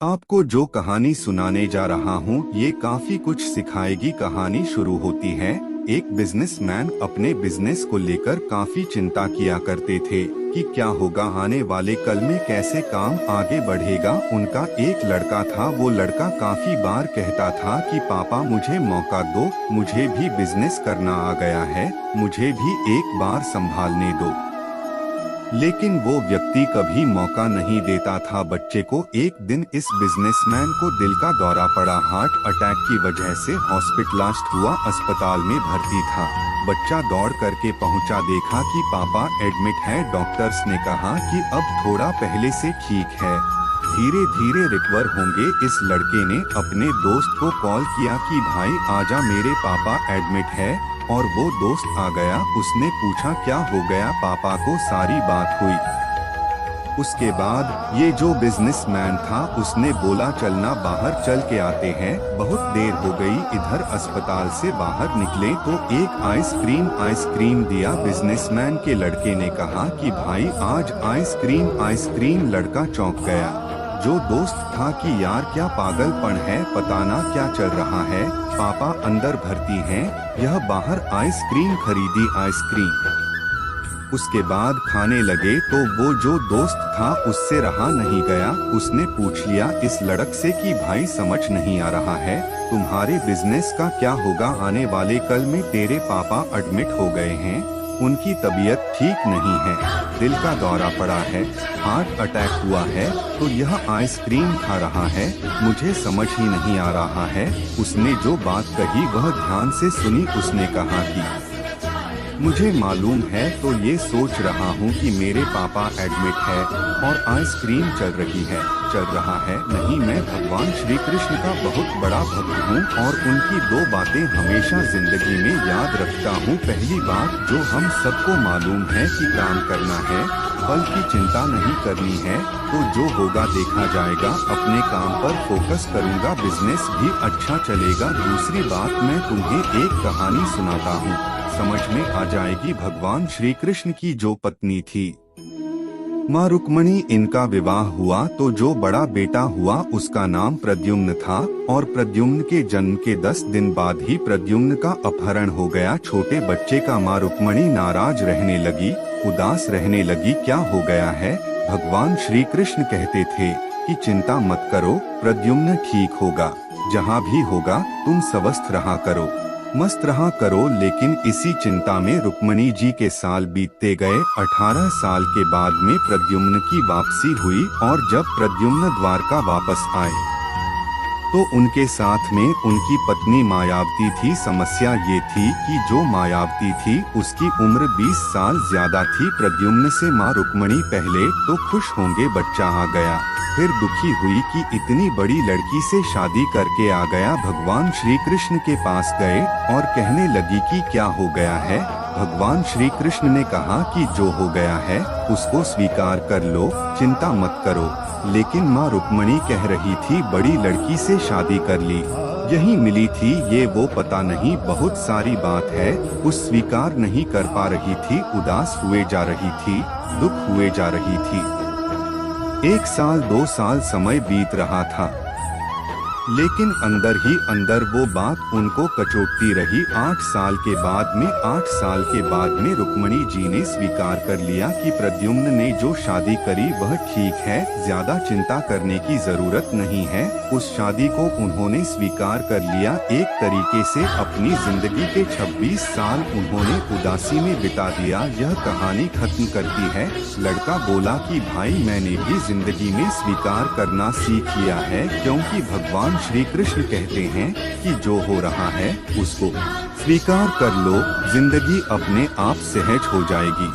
आपको जो कहानी सुनाने जा रहा हूँ ये काफी कुछ सिखाएगी। कहानी शुरू होती है। एक बिजनेसमैन अपने बिजनेस को लेकर काफी चिंता किया करते थे कि क्या होगा आने वाले कल में, कैसे काम आगे बढ़ेगा। उनका एक लड़का था। वो लड़का काफी बार कहता था कि पापा मुझे मौका दो, मुझे भी बिजनेस करना आ गया है, मुझे भी एक बार संभालने दो। लेकिन वो व्यक्ति कभी मौका नहीं देता था बच्चे को। एक दिन इस बिजनेसमैन को दिल का दौरा पड़ा। हार्ट अटैक की वजह से हॉस्पिटलाइज्ड हुआ, अस्पताल में भर्ती था। बच्चा दौड़ करके पहुंचा, देखा कि पापा एडमिट है। डॉक्टर्स ने कहा कि अब थोड़ा पहले से ठीक है, धीरे धीरे रिकवर होंगे। इस लड़के ने अपने दोस्त को कॉल किया कि भाई आजा, मेरे पापा एडमिट है। और वो दोस्त आ गया। उसने पूछा क्या हो गया पापा को, सारी बात हुई। उसके बाद ये जो बिजनेसमैन था उसने बोला चलना बाहर चल के आते हैं। बहुत देर हो गई। इधर अस्पताल से बाहर निकले तो एक आइसक्रीम दिया। बिजनेसमैन के लड़के ने कहा कि भाई आज आइसक्रीम। लड़का चौंक गया। जो दोस्त था कि यार क्या पागलपन है, पता ना क्या चल रहा है, पापा अंदर भर्ती हैं, यह बाहर आइसक्रीम खरीदी आइसक्रीम। उसके बाद खाने लगे तो वो जो दोस्त था उससे रहा नहीं गया। उसने पूछ लिया इस लड़क से कि भाई समझ नहीं आ रहा है, तुम्हारे बिजनेस का क्या होगा आने वाले कल में, तेरे पापा एडमिट हो गए हैं, उनकी तबीयत ठीक नहीं है, दिल का दौरा पड़ा है, हार्ट अटैक हुआ है, तो यह आइसक्रीम खा रहा है, मुझे समझ ही नहीं आ रहा है। उसने जो बात कही वह ध्यान से सुनी। उसने कहा कि मुझे मालूम है, तो ये सोच रहा हूँ कि मेरे पापा एडमिट है और आइसक्रीम चल रहा है। नहीं, मैं भगवान श्री कृष्ण का बहुत बड़ा भक्त हूँ और उनकी दो बातें हमेशा जिंदगी में याद रखता हूँ। पहली बात जो हम सबको मालूम है कि काम करना है, फल की चिंता नहीं करनी है, तो जो होगा देखा जाएगा। अपने काम पर फोकस करूँगा, बिजनेस भी अच्छा चलेगा। दूसरी बात, मैं तुम्हें एक कहानी सुनाता हूँ, समझ में आ जाएगी। भगवान श्री कृष्ण की जो पत्नी थी माँ रुक्मणी, इनका विवाह हुआ तो जो बड़ा बेटा हुआ उसका नाम प्रद्युम्न था। और प्रद्युम्न के जन्म के 10 दिन बाद ही प्रद्युम्न का अपहरण हो गया। छोटे बच्चे का माँ रुक्मणी नाराज रहने लगी, उदास रहने लगी। क्या हो गया है? भगवान श्री कृष्ण कहते थे कि चिंता मत करो, प्रद्युम्न ठीक होगा, जहाँ भी होगा तुम स्वस्थ रहा करो, मस्त रहा करो। लेकिन इसी चिंता में रुक्मणी जी के साल बीतते गए। 18 साल के बाद में प्रद्युम्न की वापसी हुई और जब प्रद्युम्न द्वारका वापस आए तो उनके साथ में उनकी पत्नी मायावती थी। समस्या ये थी कि जो मायावती थी उसकी उम्र 20 साल ज्यादा थी प्रद्युम्न से। माँ रुक्मणी पहले तो खुश होंगे बच्चा आ गया, फिर दुखी हुई कि इतनी बड़ी लड़की से शादी करके आ गया। भगवान श्री कृष्ण के पास गए और कहने लगी कि क्या हो गया है। भगवान श्री कृष्ण ने कहा कि जो हो गया है उसको स्वीकार कर लो, चिंता मत करो। लेकिन माँ रुक्मणी कह रही थी बड़ी लड़की से शादी कर ली, यही मिली थी, ये वो पता नहीं, बहुत सारी बात है। उस स्वीकार नहीं कर पा रही थी, उदास हुए जा रही थी, दुख हुए जा रही थी। 1 साल 2 साल समय बीत रहा था, लेकिन अंदर ही अंदर वो बात उनको कचोटती रही। 8 साल के बाद में रुक्मणी जी ने स्वीकार कर लिया कि प्रद्युम्न ने जो शादी करी वह ठीक है, ज्यादा चिंता करने की जरूरत नहीं है। उस शादी को उन्होंने स्वीकार कर लिया। एक तरीके से अपनी जिंदगी के 26 साल उन्होंने उदासी में बिता दिया। यह कहानी खत्म करती है। लड़का बोला कि भाई मैंने भी जिंदगी में स्वीकार करना सीख लिया है, क्योंकि भगवान श्री कृष्ण कहते हैं कि जो हो रहा है उसको स्वीकार कर लो, जिंदगी अपने आप सहज हो जाएगी।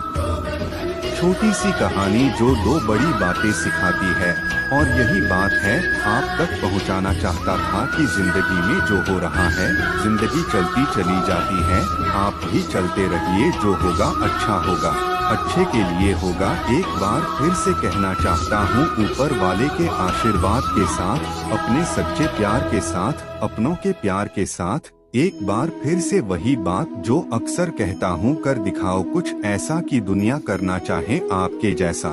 छोटी सी कहानी जो 2 बड़ी बातें सिखाती है, और यही बात है आप तक पहुंचाना चाहता था कि जिंदगी में जो हो रहा है, जिंदगी चलती चली जाती है, आप भी चलते रहिए, जो होगा अच्छा होगा, अच्छे के लिए होगा। एक बार फिर से कहना चाहता हूँ, ऊपर वाले के आशीर्वाद के साथ, अपने सच्चे प्यार के साथ, अपनों के प्यार के साथ, एक बार फिर से वही बात जो अक्सर कहता हूँ, कर दिखाओ कुछ ऐसा कि दुनिया करना चाहे आपके जैसा।